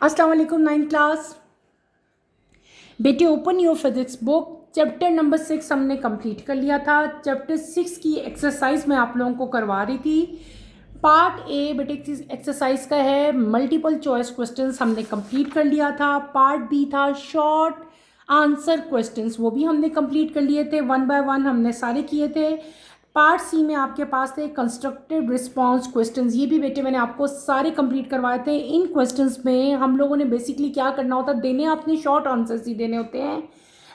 अस्सलाम वालेकुम 9th class. बेटे open your physics book. Chapter number 6 हमने कंप्लीट कर लिया था। चैप्टर 6 की एक्सरसाइज मैं आप लोगों को करवा रही थी। पार्ट ए बेटे एक्सरसाइज का है, मल्टीपल चॉइस क्वेश्चंस हमने कंप्लीट कर लिया था। पार्ट बी था शॉर्ट आंसर क्वेश्चंस, वो भी हमने कंप्लीट कर लिए थे। 1 बाय 1 हमने सारे किए थे। पार्ट सी में आपके पास थे कंस्ट्रक्टिव रिस्पांस क्वेश्चंस, ये भी बेटे मैंने आपको सारे कंप्लीट करवाए थे। इन क्वेश्चंस में हम लोगों ने बेसिकली क्या करना होता है, देने आपने शॉर्ट आंसर्स ही देने होते हैं,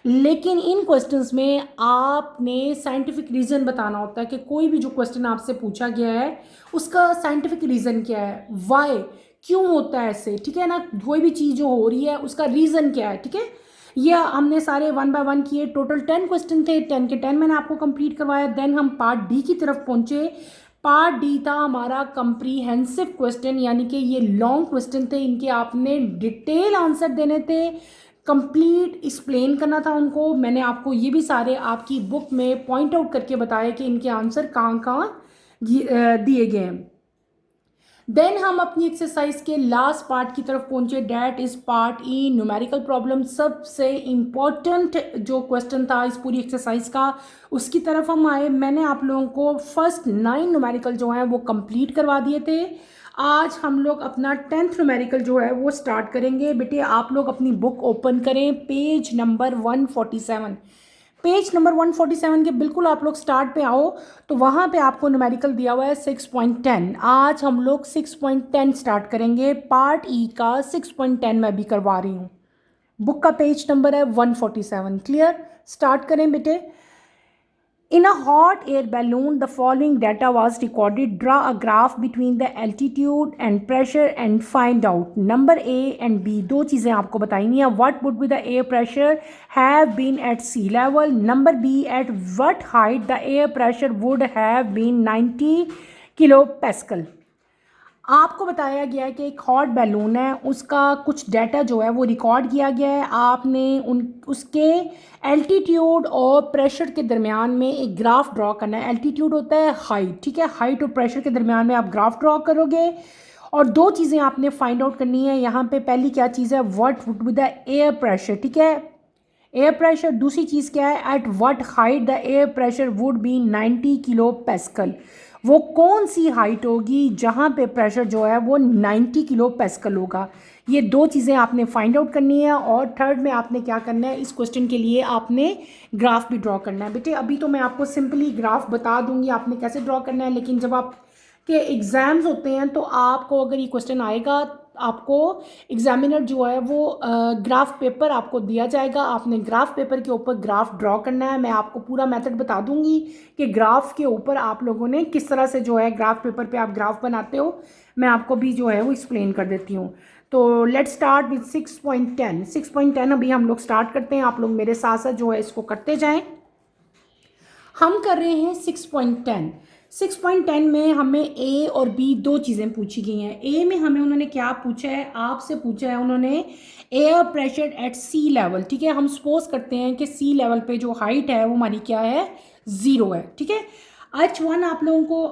लेकिन इन क्वेश्चंस में आपने साइंटिफिक रीज़न बताना होता है कि कोई भी जो क्वेश्चन आपसे पूछा गया है उसका साइंटिफिक रीज़न क्या है, वाई, क्यों होता है ऐसे, ठीक है ना। कोई भी चीज़ जो हो रही है उसका रीज़न क्या है, ठीक है। ये हमने सारे 1 बाय 1 किए। टोटल 10 क्वेश्चन थे, 10 के 10 मैंने आपको कंप्लीट करवाया। देन हम पार्ट डी की तरफ पहुंचे। पार्ट डी था हमारा कंप्रीहेंसिव क्वेश्चन, यानी कि ये लॉन्ग क्वेश्चन थे, इनके आपने डिटेल आंसर देने थे, कंप्लीट एक्सप्लेन करना था उनको। मैंने आपको ये भी सारे आपकी बुक में पॉइंट आउट करके बताया कि इनके आंसर कहाँ कहाँ दिए गए हैं। देन हम अपनी एक्सरसाइज के लास्ट पार्ट की तरफ पहुंचे, that is part E numerical problem. सबसे इम्पॉर्टेंट जो क्वेश्चन था इस पूरी एक्सरसाइज का, उसकी तरफ हम आए। मैंने आप लोगों को फर्स्ट 9 न्यूमेरिकल जो हैं वो कंप्लीट करवा दिए थे। आज हम लोग अपना 10th न्यूमेरिकल जो है वो स्टार्ट करेंगे। बेटे आप लोग अपनी बुक ओपन करें, पेज नंबर 147। पेज नंबर 147 के बिल्कुल आप लोग स्टार्ट पे आओ तो वहाँ पे आपको न्यूमेरिकल दिया हुआ है 6.10। आज हम लोग 6.10 स्टार्ट करेंगे। पार्ट ई का 6.10 मैं भी करवा रही हूँ। बुक का पेज नंबर है 147। क्लियर, स्टार्ट करें बेटे। In a hot air balloon, the following data was recorded. Draw a graph between the altitude and pressure and find out. Number A and B दो चीज़ें आपको बतानी है. What would be the air pressure have been at sea level? Number B, at what height the air pressure would have been 90 kilopascal. आपको बताया गया है कि एक हॉट बैलून है, उसका कुछ डाटा जो है वो रिकॉर्ड किया गया है। आपने उसके एल्टीट्यूड और प्रेशर के दरमियान में एक ग्राफ ड्रॉ करना है। एल्टीट्यूड होता है हाइट, ठीक है। हाइट और प्रेशर के दरमियान में आप ग्राफ ड्रॉ करोगे और दो चीज़ें आपने फाइंड आउट करनी है। यहाँ पे पहली क्या चीज़ है, what would be the air pressure, ठीक है, एयर प्रेशर। दूसरी चीज़ क्या है, at what height the air pressure would be 90 kilo Pascal. वो कौन सी हाइट होगी जहाँ पे प्रेशर जो है वो 90 किलो पैस्कल होगा। ये दो चीज़ें आपने फाइंड आउट करनी है। और थर्ड में आपने क्या करना है, इस क्वेश्चन के लिए आपने ग्राफ भी ड्रॉ करना है। बेटे अभी तो मैं आपको सिंपली ग्राफ बता दूंगी आपने कैसे ड्रॉ करना है, लेकिन जब आप के एग्ज़ाम्स होते हैं तो आपको अगर ये क्वेश्चन आएगा, आपको एग्जामिनर जो है वो ग्राफ पेपर आपको दिया जाएगा। आपने ग्राफ पेपर के ऊपर ग्राफ ड्रॉ करना है। मैं आपको पूरा मेथड बता दूंगी कि ग्राफ के ऊपर आप लोगों ने किस तरह से जो है ग्राफ पेपर पे आप ग्राफ बनाते हो, मैं आपको भी जो है वो एक्सप्लेन कर देती हूँ। तो लेट्स स्टार्ट विथ 6.10। 6.10 अभी हम लोग स्टार्ट करते हैं। आप लोग मेरे साथ साथ जो है इसको करते जाएं। हम कर रहे हैं 6.10। 6.10 में हमें ए और बी दो चीज़ें पूछी गई हैं। ए में हमें उन्होंने क्या पूछा है, आपसे पूछा है उन्होंने air pressure at sea level, ठीक है। हम सपोज करते हैं कि सी लेवल पे जो हाइट है वो हमारी क्या है, 0 है, ठीक है। H1 आप लोगों को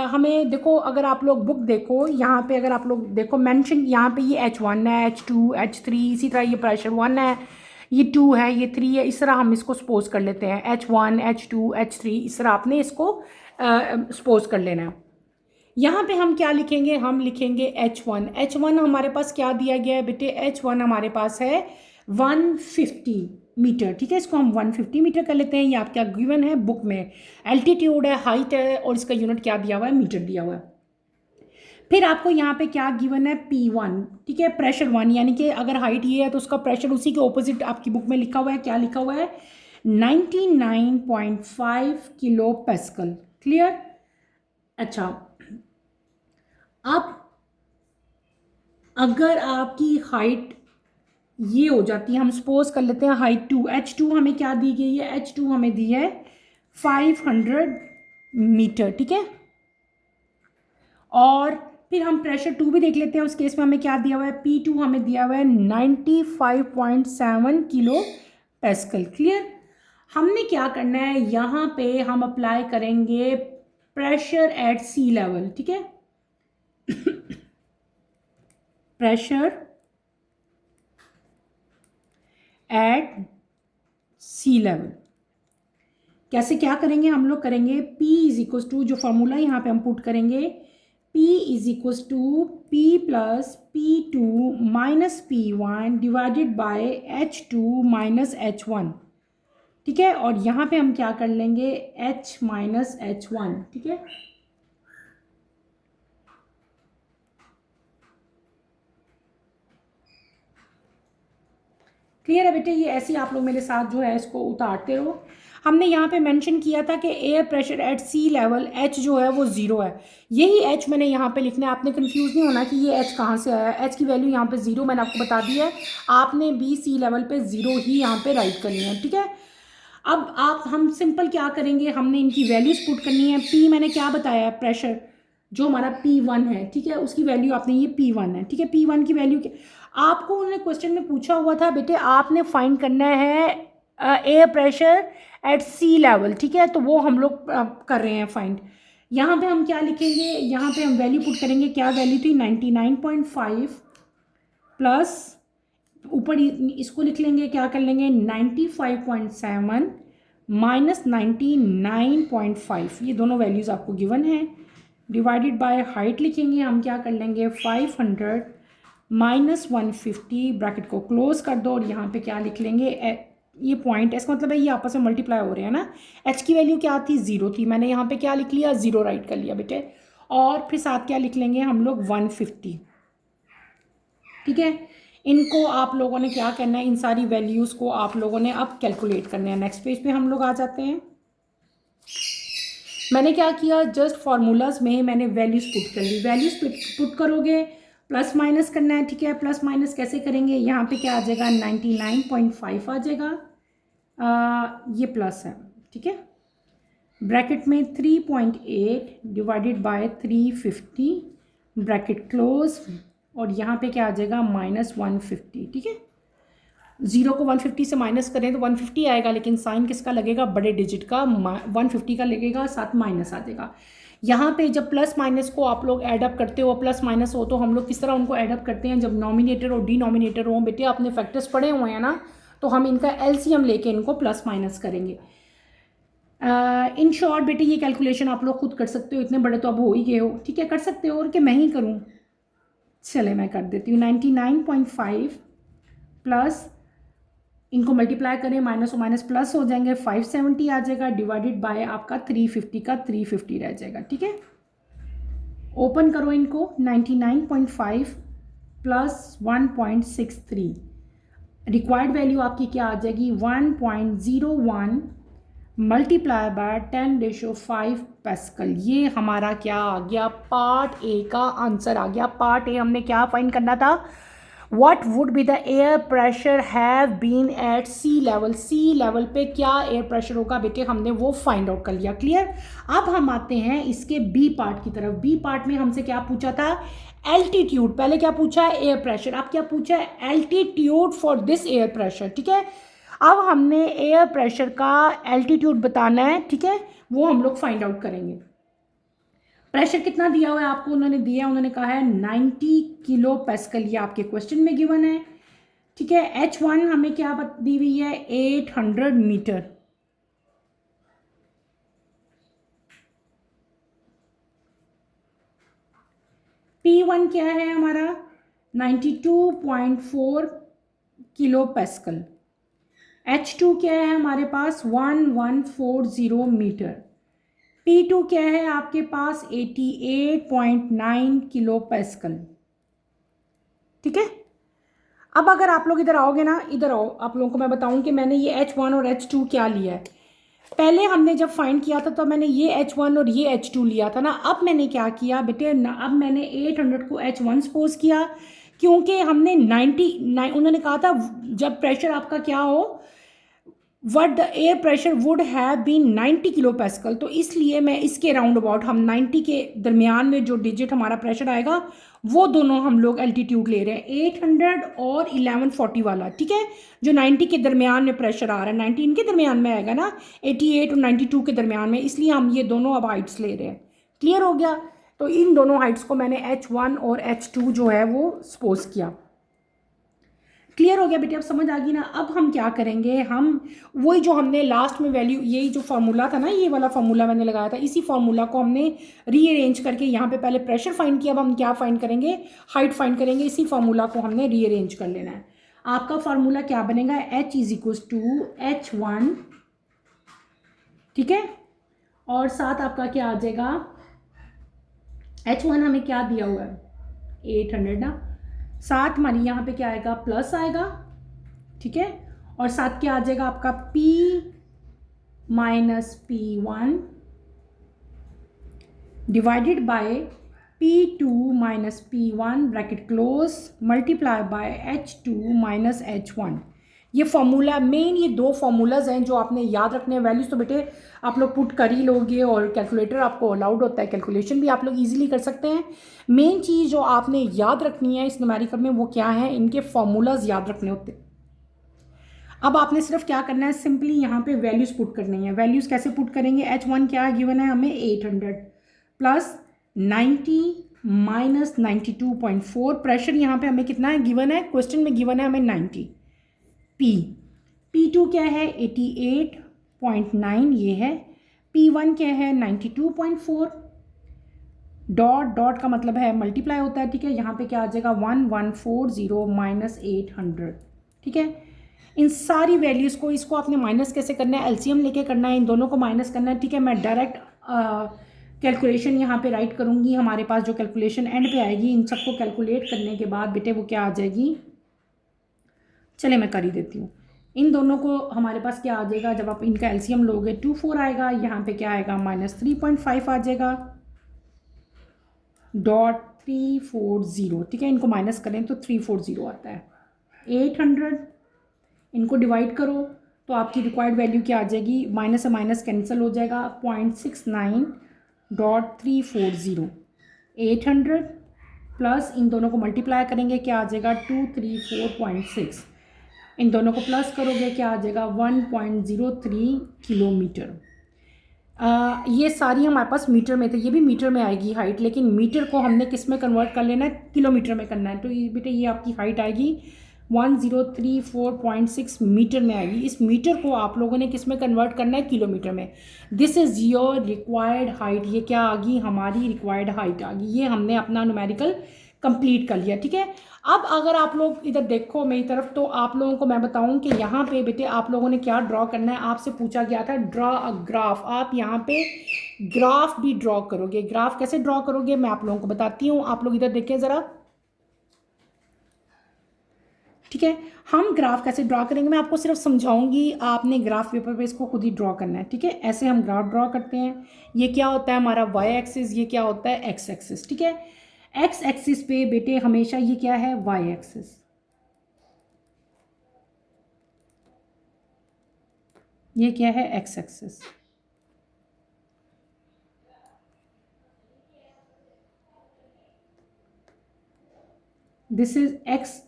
हमें देखो, अगर आप लोग बुक देखो यहाँ पे, अगर आप लोग देखो मेंशन यहाँ पे ये H1 है, H2, H3, इसी तरह ये प्रेशर 1 है, ये 2 है, ये 3 है। इस तरह हम इसको सपोज कर लेते हैं, H1, H2, H3, इस तरह आपने इसको सपोज कर लेना है। यहाँ पे हम क्या लिखेंगे, हम लिखेंगे H1। H1 हमारे पास क्या दिया गया है बेटे, H1 हमारे पास है 150 मीटर, ठीक है। इसको हम 150 मीटर कर लेते हैं। ये आपका गिवन है बुक में। एल्टीट्यूड है, हाइट है, और इसका यूनिट क्या दिया हुआ है, मीटर दिया हुआ है। फिर आपको यहाँ पे क्या गिवन है, P1, ठीक है, प्रेशर 1, यानी कि अगर हाइट ये है तो उसका प्रेशर उसी के ऑपोजिट आपकी बुक में लिखा हुआ है। क्या लिखा हुआ है, 99.5 किलो पैस्कल। क्लियर। अच्छा, अब अगर आपकी हाइट ये हो जाती है, हम सपोज कर लेते हैं हाइट 2, H2 हमें क्या दी गई है, H2 हमें दी है 500 मीटर, ठीक है। और फिर हम प्रेशर 2 भी देख लेते हैं। उस केस में हमें क्या दिया हुआ है, P2 हमें दिया हुआ है 95.7 किलो पैस्कल। क्लियर। हमने क्या करना है, यहाँ पे हम अप्लाई करेंगे प्रेशर एट सी लेवल, ठीक है। Pressure at sea level. कैसे क्या करेंगे हम लोग, करेंगे P इज इक्वल टू, जो फॉर्मूला यहाँ पे हम पुट करेंगे, P is equal to P plus P2 minus P1 divided by H2 minus H1। ठीक है, और यहाँ पे हम क्या कर लेंगे, H माइनस H1। ठीक है, क्लियर है बेटे। ये ऐसे आप लोग मेरे साथ जो है इसको उतारते रहो। हमने यहाँ पे मेंशन किया था कि air pressure at sea level H जो है वो 0 है। यही H मैंने यहाँ पे लिखना है, आपने कंफ्यूज नहीं होना कि ये H कहाँ से आया। H की वैल्यू यहाँ पे 0 मैंने आपको बता दी है, आपने भी सी लेवल पे 0 ही यहाँ पे राइट करनी है। ठीक है, अब हम सिंपल क्या करेंगे, हमने इनकी वैल्यूज पुट करनी है। P मैंने क्या बताया है, प्रेशर जो हमारा P1 है, ठीक है, उसकी वैल्यू आपने, ये P1 है, ठीक है, P1 की वैल्यू आपको उन्होंने क्वेश्चन में पूछा हुआ था बेटे, आपने फाइंड करना है air pressure at sea level. ठीक है, तो वो हम लोग कर रहे हैं फाइंड। यहाँ पे हम क्या लिखेंगे, यहाँ पे हम वैल्यू पुट करेंगे, क्या वैल्यू थी 99.5 प्लस ऊपर इसको लिख लेंगे, क्या कर लेंगे 95.7 माइनस 99.5, ये दोनों वैल्यूज़ आपको गिवन है, डिवाइडेड बाय हाइट लिखेंगे हम, क्या कर लेंगे 500 माइनस 150, ब्रैकेट को क्लोज कर दो और यहाँ पे क्या लिख लेंगे, ये पॉइंट, इसका मतलब है ये आपस में मल्टीप्लाई हो रहे हैं ना। H की वैल्यू क्या थी 0 थी, मैंने यहाँ पे क्या लिख लिया 0 राइट कर लिया बेटे, और फिर साथ क्या लिख लेंगे हम लोग 150। ठीक है, इनको आप लोगों ने क्या करना है, इन सारी वैल्यूज़ को आप लोगों ने अब कैलकुलेट करना है। नेक्स्ट पेज पे हम लोग आ जाते हैं। मैंने क्या किया, जस्ट फार्मूलाज में मैंने वैल्यूज पुट कर ली। वैल्यूज पुट करोगे प्लस माइनस करना है। ठीक है, प्लस माइनस कैसे करेंगे, यहाँ पे क्या आ जाएगा 99.5 आ जाएगा, ये प्लस है। ठीक है, ब्रैकेट में 3.8 डिवाइडेड बाय 350, ब्रैकेट क्लोज, और यहाँ पे क्या आ जाएगा माइनस 150। ठीक है, 0 को 150 से माइनस करें तो 150 आएगा, लेकिन साइन किसका लगेगा, बड़े डिजिट का 150 का लगेगा, साथ माइनस आ जाएगा। यहाँ पे जब प्लस माइनस को आप लोग ऐड अप करते हो, प्लस माइनस हो, तो हम लोग किस तरह उनको ऐड अप करते हैं, जब नॉमिनेटर और डिनोमिनेटर हो, बेटे आपने फैक्टर्स पढ़े हुए हैं ना, तो हम इनका एलसीएम लेके इनको प्लस माइनस करेंगे। इन शॉर्ट बेटे ये कैलकुलेशन आप लोग खुद कर सकते हो, इतने बड़े तो अब हो ही गए हो। ठीक है, कर सकते हो, और कि मैं ही करूँ, चले मैं कर देती हूँ। 99.5 प्लस इनको मल्टीप्लाई करें, माइनस और माइनस प्लस हो जाएंगे, 570 आ जाएगा, डिवाइडेड बाय आपका 350 का 350 रह जाएगा। ठीक है, ओपन करो इनको, 99.5 प्लस 1.63, रिक्वायर्ड वैल्यू आपकी क्या आ जाएगी 1.01 मल्टीप्लाई बाय 10⁵ पास्कल। ये हमारा क्या आ गया, पार्ट ए का आंसर आ गया। पार्ट ए हमने क्या फाइंड करना था, What would be the air pressure have been at sea level? sea level पे क्या एयर प्रेशर होगा बेटे, हमने वो फाइंड आउट कर लिया। क्लियर, अब हम आते हैं इसके बी पार्ट की तरफ। बी पार्ट में हमसे क्या पूछा था, एल्टीट्यूड। पहले क्या पूछा है, एयर प्रेशर, अब क्या पूछा है, altitude for this air pressure. ठीक है, अब हमने एयर प्रेशर का एल्टीट्यूड बताना है। ठीक है, वो हम लोग फाइंड आउट करेंगे। प्रेशर कितना दिया हुआ है आपको, उन्होंने दिया, उन्होंने कहा है 90 किलो पास्कल, ये आपके क्वेश्चन में गिवन है। ठीक है, H1 हमें क्या दी हुई है 800 मीटर। P1 क्या है हमारा 92.4 किलो पास्कल। H2 क्या है हमारे पास 1140 मीटर। P2 क्या है आपके पास 88.9 किलो पास्कल। ठीक है, अब अगर आप लोग इधर आओगे ना, इधर आओ, आप लोगों को मैं बताऊं कि मैंने ये H1 और H2 क्या लिया है। पहले हमने जब फाइंड किया था तो मैंने ये H1 और ये H2 लिया था ना। अब मैंने क्या किया बेटे, अब मैंने 800 को H1 सपोज किया, क्योंकि हमने 90 उन्होंने कहा था जब प्रेशर आपका क्या हो, what the air pressure would have been 90 kilo pascal, तो इसलिए मैं इसके राउंड अबाउट हम 90 के दरमियान में जो डिजिट हमारा प्रेशर आएगा वो दोनों हम लोग एल्टीट्यूड ले रहे हैं, 800 और 1140 वाला। ठीक है, जो 90 के दरमियान में प्रेशर आ रहा है, 90 इनके दरमियान में आएगा ना, 88 और 92 के दरमियान में, इसलिए हम ये दोनों अब हाइट्स ले रहे हैं। क्लियर हो गया, तो इन दोनों हाइट्स को मैंने H1 और H2 जो है वो सपोज किया। क्लियर हो गया बेटे, अब समझ आ गई ना। अब हम क्या करेंगे, हम वही जो हमने लास्ट में वैल्यू, यही जो फार्मूला था ना, ये वाला फार्मूला मैंने लगाया था, इसी फार्मूला को हमने रीअरेंज करके यहाँ पे पहले प्रेशर फाइंड किया, अब हम क्या फाइंड करेंगे, हाइट फाइंड करेंगे। इसी फार्मूला को हमने रीअरेंज कर लेना है। आपका फार्मूला क्या बनेगा, H is equals to H1, ठीक है, और साथ आपका क्या आ जाएगा, H1 हमें क्या दिया हुआ है 800 ना, साथ हमारी यहाँ पे क्या आएगा, प्लस आएगा, ठीक है, और साथ क्या आ जाएगा आपका P minus P1 divided bye P2 minus P1 bracket close multiply by H2 minus H1। ये फॉर्मूला मेन, ये दो फार्मूलाज हैं जो आपने याद रखने हैं। वैल्यूज़ तो बेटे आप लोग पुट कर ही लोगे और कैलकुलेटर आपको अलाउड होता है, कैलकुलेशन भी आप लोग इजीली कर सकते हैं। मेन चीज़ जो आपने याद रखनी है इस न्यूमेरिकल में वो क्या है, इनके फार्मूलाज याद रखने होते हैं। अब आपने सिर्फ क्या करना है, सिंपली यहाँ पे वैल्यूज़ पुट करनी है। वैल्यूज़ कैसे पुट करेंगे, H1 क्या गिवन है हमें 800 प्लस 90 माइनस 92.4, प्रेशर यहाँ पे हमें कितना है गिवन है, क्वेश्चन में गिवन है हमें 90। P2 क्या है 88.9 ये है, P1 क्या है 92.4, डॉट डॉट का मतलब है मल्टीप्लाई होता है, ठीक है, यहाँ पे क्या आ जाएगा 1140 माइनस 800, ठीक है। इन सारी वैल्यूज़ को, इसको आपने माइनस कैसे करना है, एलसीएम लेके करना है, इन दोनों को माइनस करना है, ठीक है। मैं डायरेक्ट कैलकुलेशन यहाँ पे राइट करूँगी, हमारे पास जो कैलकुलेशन एंड पे आएगी, इन सबको कैलकुलेट करने के बाद बेटे वो क्या आ जाएगी, चले मैं कर ही देती हूँ। इन दोनों को हमारे पास क्या आ जाएगा, जब आप इनका एलसीएम लोगे 24 आएगा, यहाँ पे क्या आएगा माइनस 3.5 आ जाएगा, डॉट 340, ठीक है, इनको माइनस करें तो 340 आता है। 800 इनको डिवाइड करो तो आपकी रिक्वायर्ड वैल्यू क्या आ जाएगी, माइनस से माइनस कैंसिल हो जाएगा, 0.69 डॉट 340। 800 प्लस इन दोनों को मल्टीप्लाई करेंगे क्या आ जाएगा 234.6, इन दोनों को प्लस करोगे क्या आ जाएगा 1.03 किलोमीटर। ये सारी हमारे पास मीटर में थे, ये भी मीटर में आएगी हाइट, लेकिन मीटर को हमने किस में कन्वर्ट कर लेना है, किलोमीटर में करना है। तो ये बेटे ये आपकी हाइट आएगी 1034.6 मीटर में आएगी। इस मीटर को आप लोगों ने किस में कन्वर्ट करना है, किलोमीटर में। This is your required height, ये क्या आ गई हमारी रिक्वायर्ड हाइट आ गई। ये हमने अपना न्यूमेरिकल कंप्लीट कर लिया, ठीक है। अब अगर आप लोग इधर देखो मेरी तरफ, तो आप लोगों को मैं बताऊं कि यहाँ पे बेटे आप लोगों ने क्या ड्रॉ करना है, आपसे पूछा गया था ड्रॉ अ ग्राफ। आप यहाँ पे ग्राफ भी ड्रॉ करोगे। ग्राफ कैसे ड्रॉ करोगे मैं आप लोगों को बताती हूँ, आप लोग इधर देखें ज़रा, ठीक है। हम ग्राफ कैसे ड्रॉ करेंगे मैं आपको सिर्फ समझाऊंगी, आपने ग्राफ पेपर पे इसको खुद ही ड्रॉ करना है, ठीक है। ऐसे हम ग्राफ ड्रॉ करते हैं। ये क्या होता है हमारा वाई एक्सिस, ये क्या होता है एक्स एक्सिस, ठीक है। एक्स एक्सिस पे बेटे हमेशा ये क्या है वाई एक्सिस, ये क्या है X axis. This is X.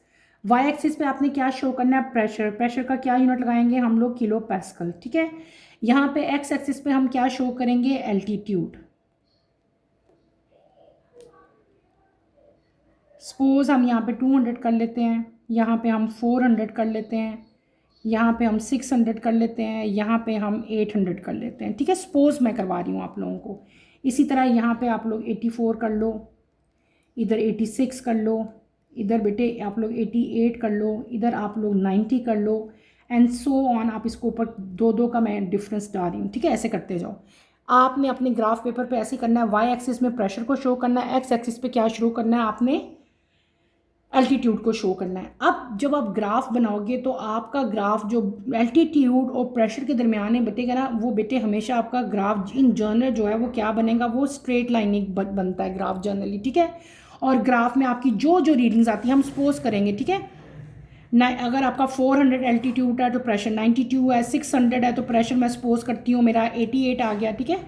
Y axis पे आपने क्या शो करना है, प्रेशर। प्रेशर का क्या यूनिट लगाएंगे हम लोग, किलो पास्कल, ठीक है। यहाँ पे एक्स एक्सिस पे हम क्या शो करेंगे, एल्टीट्यूड। सपोज हम यहाँ पे 200 कर लेते हैं, यहाँ पे हम 400 कर लेते हैं, यहाँ पे हम 600 कर लेते हैं, यहाँ पे हम 800 कर लेते हैं, ठीक है। सपोज मैं करवा रही हूँ आप लोगों को। इसी तरह यहाँ पे आप लोग 84 कर लो, इधर 86 कर लो, इधर बेटे आप लोग 88 कर लो, इधर आप लोग 90 कर लो, एंड सो ऑन। आप इसको ऊपर दो दो का मैं डिफरेंस डाल रही हूँ, ठीक है। ऐसे करते जाओ। आपने अपने ग्राफ पेपर पे ऐसे करना है, वाई एक्सिस में प्रेशर को शो करना है, एक्स एक्सिस पे क्या शो करना है आपने, एल्टीट्यूड को शो करना है। अब जब आप ग्राफ बनाओगे तो आपका ग्राफ जो एल्टीट्यूड और प्रेशर के दरमियान है बटेगा ना, वो बेटे हमेशा आपका ग्राफ इन जनरल जो है वो क्या बनेगा, वो स्ट्रेट लाइनिंग बनता है ग्राफ जनरली, ठीक है। और ग्राफ में आपकी जो जो रीडिंग्स आती है हम सपोज करेंगे, ठीक है। अगर आपका 400 एल्टीट्यूड है तो प्रेशर 92 है, 600 है तो प्रेशर मैं सपोज करती हूँ मेरा 88 आ गया, ठीक है।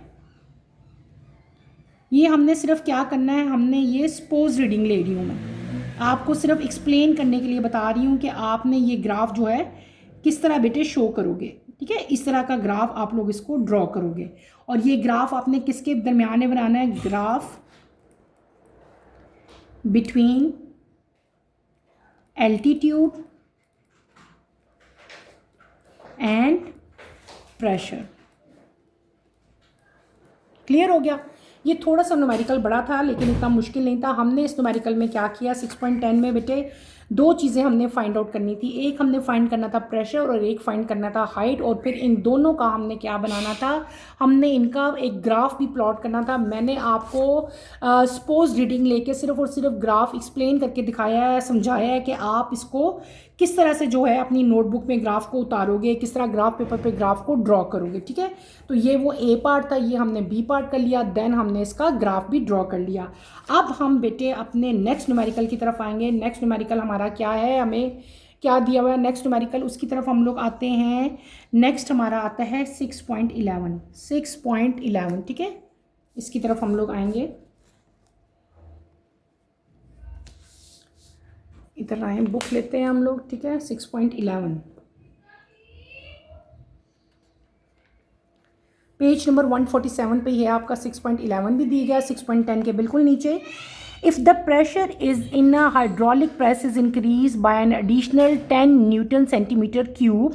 ये हमने सिर्फ क्या करना है, हमने ये सपोज रीडिंग ले रही हूँ मैं, आपको सिर्फ एक्सप्लेन करने के लिए बता रही हूँ कि आपने ये ग्राफ जो है किस तरह बेटे शो करोगे, ठीक है। इस तरह का ग्राफ आप लोग इसको ड्रॉ करोगे। और ये ग्राफ आपने किसके दरमियान में बनाना है, graph between altitude and pressure. Clear हो गया। ये थोड़ा सा न्यूमेरिकल बड़ा था लेकिन इतना मुश्किल नहीं था। हमने इस न्यूमेरिकल में क्या किया, 6.10 में बेटे दो चीज़ें हमने फाइंड आउट करनी थी। एक हमने फाइंड करना था प्रेशर और एक फाइंड करना था हाइट। और फिर इन दोनों का हमने क्या बनाना था, हमने इनका एक ग्राफ भी प्लॉट करना था। मैंने आपको सपोज रीडिंग लेके सिर्फ और सिर्फ ग्राफ एक्सप्लेन करके दिखाया है, समझाया है कि आप इसको किस तरह से जो है अपनी नोटबुक में ग्राफ को उतारोगे, किस तरह ग्राफ पेपर पे ग्राफ को ड्रॉ करोगे। ठीक है, तो ये वो ए पार्ट था, ये हमने बी पार्ट कर लिया, देन हमने इसका ग्राफ भी ड्रॉ कर लिया। अब हम बेटे अपने नेक्स्ट न्यूमेरिकल की तरफ आएंगे। नेक्स्ट न्यूमेरिकल हमारा क्या है, हमें क्या दिया हुआ है नेक्स्ट न्यूमेरिकल, उसकी तरफ हम लोग आते हैं। नेक्स्ट हमारा आता है 6.11, 6.11। ठीक है, इसकी तरफ हम लोग आएंगे। इधर आए, बुक लेते हैं हम लोग। ठीक है, 6.11 पेज नंबर 147 पे है आपका। 6.11 भी दी गया 6.10 के बिल्कुल नीचे। If the pressure is in a hydraulic press is increase by an additional 10 Newton centimetre cube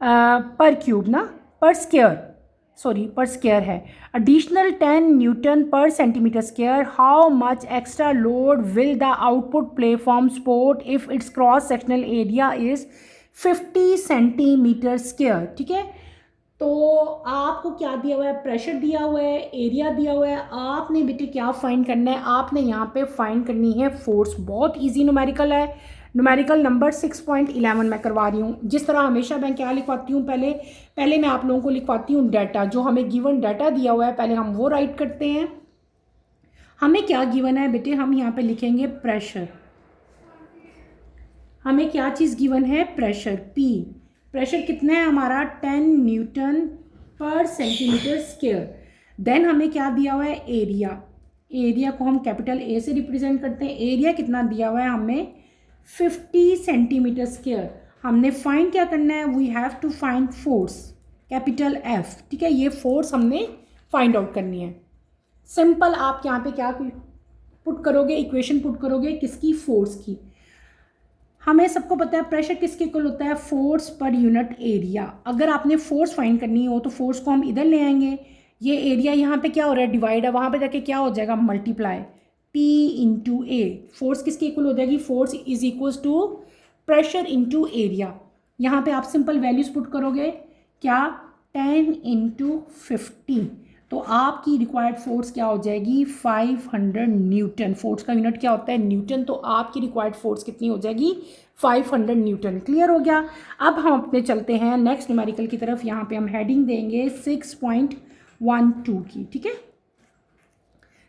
पर क्यूब ना, पर स्क्वायर, सॉरी पर स्क्वायर है, एडिशनल 10 न्यूटन पर centimetre square, how much extra load will the output platform support if it's cross sectional area is 50 centimetre square. ठीक है, तो आपको क्या दिया हुआ है, प्रेशर दिया हुआ है, एरिया दिया हुआ है। आपने बेटे क्या फाइंड करना है, आपने यहाँ पे फाइंड करनी है फोर्स। बहुत इजी न्यूमेरिकल है। न्यूमेरिकल नंबर 6.11 मैं करवा रही हूँ। जिस तरह हमेशा मैं क्या लिखवाती हूँ, पहले मैं आप लोगों को लिखवाती हूँ डाटा, जो हमें गिवन डाटा दिया हुआ है पहले हम वो राइट करते हैं। हमें क्या गिवन है बेटे, हम यहाँ पे लिखेंगे प्रेशर। हमें क्या चीज़ गिवन है, प्रेशर पी। प्रेशर कितना है हमारा, 10 न्यूटन पर सेंटीमीटर स्क्वायर। देन हमें क्या दिया हुआ है, एरिया। एरिया को हम कैपिटल ए से रिप्रेजेंट करते हैं। एरिया कितना दिया हुआ है हमें, 50 सेंटीमीटर स्क्वायर। हमने फाइंड क्या करना है, we have to find force, capital F. ठीक है, ये फोर्स हमने फाइंड आउट करनी है। सिंपल आप यहाँ पे क्या पुट करोगे, इक्वेशन पुट करोगे किसकी, फोर्स की। हमें सबको पता है प्रेशर किसके इक्वल होता है, फोर्स पर यूनिट एरिया। अगर आपने फोर्स फाइंड करनी हो तो फोर्स को हम इधर ले आएंगे। ये एरिया यहाँ पे क्या हो रहा है, डिवाइड है, वहाँ पे जाके क्या हो जाएगा, multiply, P into A. Force किसके इक्वल हो जाएगी, force is equal to pressure into area. यहाँ पे आप सिंपल वैल्यूज पुट करोगे, क्या, 10 इंटू 50, तो आपकी रिक्वायर्ड फोर्स क्या हो जाएगी, 500 न्यूटन। फोर्स का यूनिट क्या होता है, न्यूटन। तो आपकी रिक्वायर्ड फोर्स कितनी हो जाएगी, 500 न्यूटन। क्लियर हो गया। अब हम अपने चलते हैं नेक्स्ट न्यूमेरिकल की तरफ। यहाँ पे हम हेडिंग देंगे 6.12 की। ठीक है,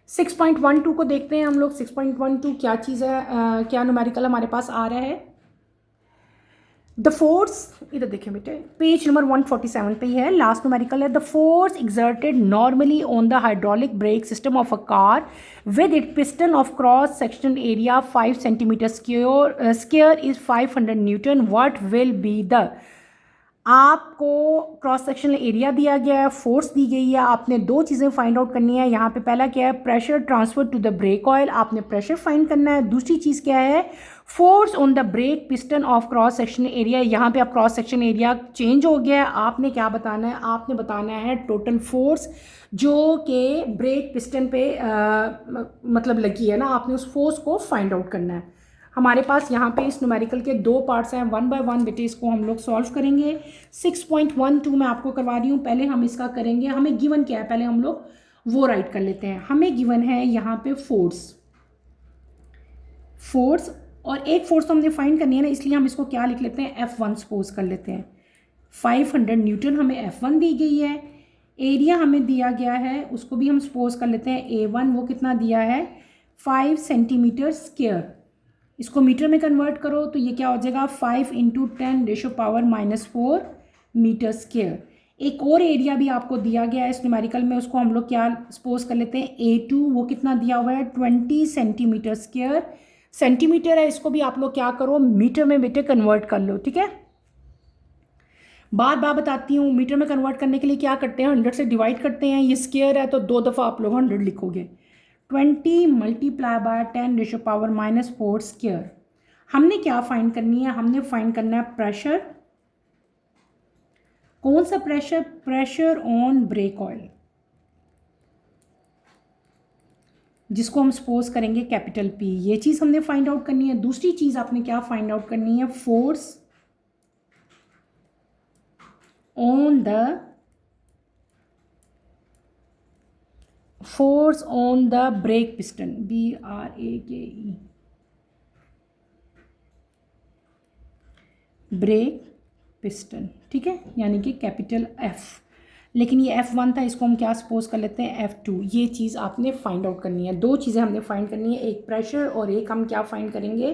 6.12 को देखते हैं हम लोग। 6.12 क्या चीज़ है, क्या न्यूमेरिकल हमारे पास आ रहा है। द फोर्स, इधर देखें बेटे, पेज नंबर 147 पे ही है, लास्ट न्यूमेरिकल है। The force exerted normally on the hydraulic brake system of a car with it piston of cross sectional area 5 centimetre square is 500 Newton. What will be the, आपको cross sectional area दिया गया है, force दी गई है, आपने दो चीज़ें find out करनी है। यहाँ पे पहला क्या है, pressure transfer to the brake oil, आपने प्रेशर फाइंड करना है। दूसरी चीज़ क्या है, force on the brake piston of cross sectional area. यहाँ पे आप क्रॉस सेक्शन एरिया चेंज हो गया है, आपने क्या बताना है, आपने बताना है टोटल फोर्स जो कि ब्रेक पिस्टन पे मतलब लगी है ना, आपने उस फोर्स को फाइंड आउट करना है। हमारे पास यहाँ पे इस न्यूमेरिकल के दो पार्ट्स हैं, 1 बाय 1 बेटे इसको हम लोग सॉल्व करेंगे। 6.12 मैं आपको करवा रही हूँ, पहले हम इसका करेंगे। हमें गिवन क्या है, पहले हम लोग वो राइट कर लेते हैं। हमें गिवन है यहाँ पे फोर्स और एक फोर्स तो हमने फाइंड करनी है ना, इसलिए हम इसको क्या लिख लेते हैं, F1 सपोज कर लेते हैं। 500 न्यूटन हमें F1 दी गई है। एरिया हमें दिया गया है, उसको भी हम सपोज कर लेते हैं A1, वो कितना दिया है, 5 सेंटीमीटर स्क्वायर। इसको मीटर में कन्वर्ट करो तो ये क्या हो जाएगा, 5 इंटू 10⁻⁻⁴ मीटर स्क्वायर। एक और एरिया भी आपको दिया गया है इस न्यूमेरिकल में, उसको हम लोग क्या सपोज कर लेते हैं, A2, वो कितना दिया हुआ है, 20 सेंटीमीटर स्क्वायर। सेंटीमीटर है, इसको भी आप लोग क्या करो, मीटर में बेटे कन्वर्ट कर लो। ठीक है, बार बार बताती हूँ, मीटर में कन्वर्ट करने के लिए क्या करते हैं, 100 से डिवाइड करते हैं। ये स्क्वायर है तो 2 दफ़ा आप लोग 100 लिखोगे। 20 मल्टीप्लाई बाय 10⁻⁻⁴ स्क्वायर। हमने क्या फाइंड करनी है, हमने फाइंड करना है प्रेशर कौन सा pressure? Pressure on brake oil, जिसको हम सपोज करेंगे कैपिटल P। ये चीज़ हमने फाइंड आउट करनी है। दूसरी चीज़ आपने क्या फाइंड आउट करनी है? Force on the brake piston, BRAKE, brake piston, ठीक है, यानी कि कैपिटल F। लेकिन ये F1 था, इसको हम क्या सपोज कर लेते हैं? F2। ये चीज़ आपने फाइंड आउट करनी है। दो चीज़ें हमने फाइंड करनी है, एक प्रेशर और एक हम क्या फाइंड करेंगे?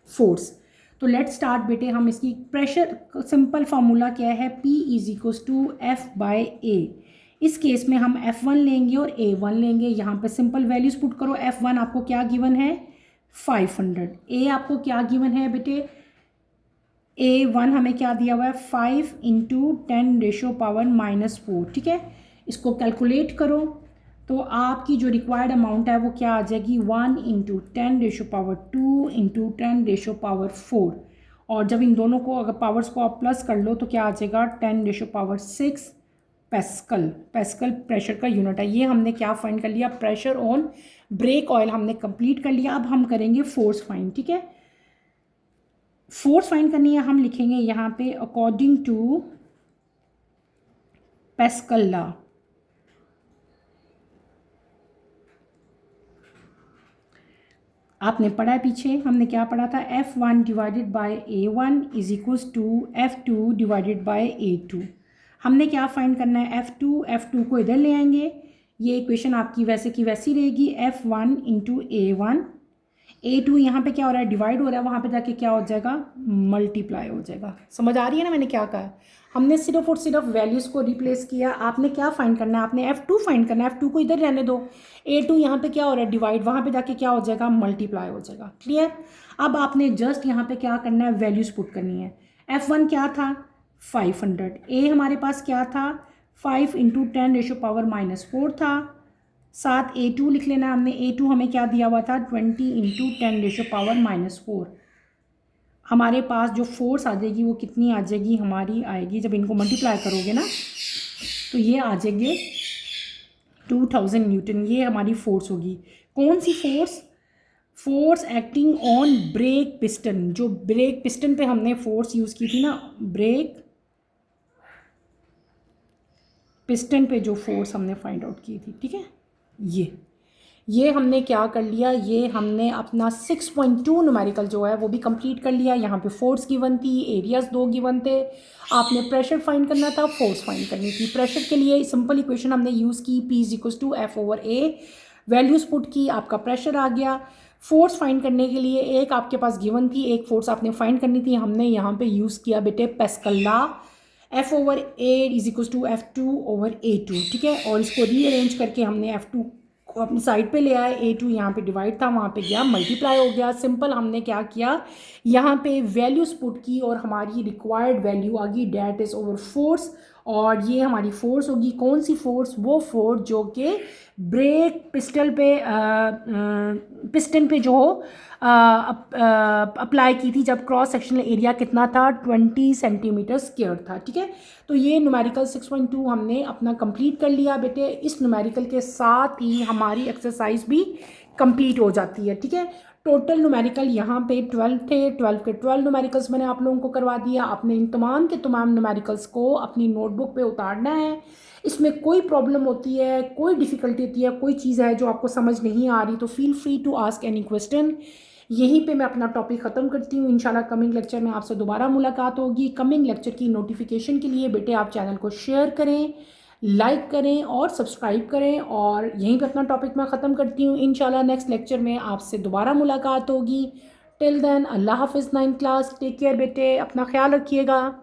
फोर्स। तो लेट्स स्टार्ट बेटे। हम इसकी प्रेशर सिंपल फार्मूला क्या है? P = F/A। इस केस में हम F1 लेंगे और A1 लेंगे। यहाँ पे सिंपल वैल्यूज पुट करो। F1 आपको क्या गिवन है? 500। A आपको क्या गिवन है बेटे? A1 हमें क्या दिया हुआ है? 5 × 10⁻⁻⁴, ठीक है। इसको कैलकुलेट करो तो आपकी जो रिक्वायर्ड अमाउंट है वो क्या आ जाएगी? 1 × 10⁻² × 10⁻4। और जब इन दोनों को अगर पावर्स को आप प्लस कर लो तो क्या आ जाएगा? 10⁻6 पैस्कल। पैस्कल प्रेशर का यूनिट है। ये हमने क्या फाइंड कर लिया? प्रेशर ऑन ब्रेक ऑयल हमने कंप्लीट कर लिया। अब हम करेंगे फोर्स फाइंड, ठीक है। फोर्स फाइंड करनी है, हम लिखेंगे यहाँ पे अकॉर्डिंग टू पैस्कल लॉ। आपने पढ़ा है पीछे, हमने क्या पढ़ा था? F1 / A1 = F2 / A2। हमने क्या फाइंड करना है? F2 को इधर ले आएंगे। ये इक्वेशन आपकी वैसे की वैसी रहेगी। F1 × A1, A2 यहाँ पे क्या हो रहा है? डिवाइड हो रहा है, वहाँ पे जाके क्या हो जाएगा? मल्टीप्लाई हो जाएगा। समझ आ रही है ना मैंने क्या कहा? हमने सिर्फ और सिर्फ वैल्यूज़ को रिप्लेस किया। आपने क्या फाइंड करना है? आपने F2 फाइंड करना है। F2 को इधर रहने दो। A2 यहाँ पे क्या हो रहा है? डिवाइड, वहाँ पे जाके क्या हो जाएगा? मल्टीप्लाई हो जाएगा। क्लियर? अब आपने जस्ट यहाँ पे क्या करना है? वैल्यूज़ पुट करनी है। F1 क्या था? 500। A हमारे पास क्या था? 5 × 10⁻⁻4 था। साथ A2 लिख लेना हमने। A2 हमें क्या दिया हुआ था? 20 × 10⁻⁻4। हमारे पास जो फोर्स आ जाएगी वो कितनी आ जाएगी? हमारी आएगी, जब इनको मल्टीप्लाई करोगे ना तो ये आ जाएंगे 2000 न्यूटन। ये हमारी फोर्स होगी। कौन सी force? Force acting on brake piston. जो ब्रेक पिस्टन पे हमने फोर्स यूज़ की थी ना, ब्रेक पिस्टन पे जो फोर्स हमने फाइंड आउट की थी, ठीक है। ये हमने क्या कर लिया? ये हमने अपना 6.2 न्यूमेरिकल जो है वो भी कंप्लीट कर लिया। यहाँ पे फोर्स गिवन थी, एरियाज 2 गिवन थे। आपने प्रेशर फाइंड करना था, फोर्स फाइंड करनी थी। प्रेशर के लिए सिंपल इक्वेशन हमने यूज़ की, P = F/A। वैल्यूज़ पुट की, आपका प्रेशर आ गया। फोर्स फाइंड करने के लिए एक आपके पास गिवन थी, एक फोर्स आपने फाइंड करनी थी। हमने यहाँ पे यूज़ किया बेटे पैस्कल लॉ, F/A = F2/A2, ठीक है। और इसको रीअरेंज करके हमने F2 को अपनी साइड पे ले आए। A2 यहाँ पे डिवाइड था, वहाँ पे गया मल्टीप्लाई हो गया। सिंपल हमने क्या किया? यहाँ पे वैल्यूज पुट की और हमारी रिक्वायर्ड वैल्यू आ गई, डेट इज़ ओवर फोर्स। और ये हमारी फोर्स होगी। कौन सी फोर्स? वो फोर्स जो कि ब्रेक पिस्टन पे जो अप्लाई की थी, जब क्रॉस सेक्शनल एरिया कितना था? 20 सेंटीमीटर² था, ठीक है। तो ये न्यूमेरिकल 6.2 हमने अपना कंप्लीट कर लिया बेटे। इस न्यूमेरिकल के साथ ही हमारी एक्सरसाइज भी कंप्लीट हो जाती है, ठीक है। टोटल न्यूमेरिकल यहाँ पे 12 थे। 12 के 12 न्यूमेरिकल्स मैंने आप लोगों को करवा दिया। आपने इन तमाम के तमाम न्यूमेरिकल्स को अपनी नोटबुक पे उतारना है। इसमें कोई प्रॉब्लम होती है, कोई डिफ़िकल्टी होती है, कोई चीज़ है जो आपको समझ नहीं आ रही, तो feel free to ask any question. यहीं पे मैं अपना टॉपिक ख़त्म करती हूँ। इंशाल्लाह कमिंग लेक्चर में आपसे दोबारा मुलाकात होगी। कमिंग लेक्चर की नोटिफिकेशन के लिए बेटे आप चैनल को शेयर करें, लाइक करें और सब्सक्राइब करें। और यहीं पे अपना टॉपिक मैं ख़त्म करती हूँ। इंशाल्लाह नेक्स्ट लेक्चर में आपसे दोबारा मुलाकात होगी। टिल देन अल्लाह हाफिज़। 9th क्लास, टेक केयर बेटे, अपना ख्याल रखिएगा।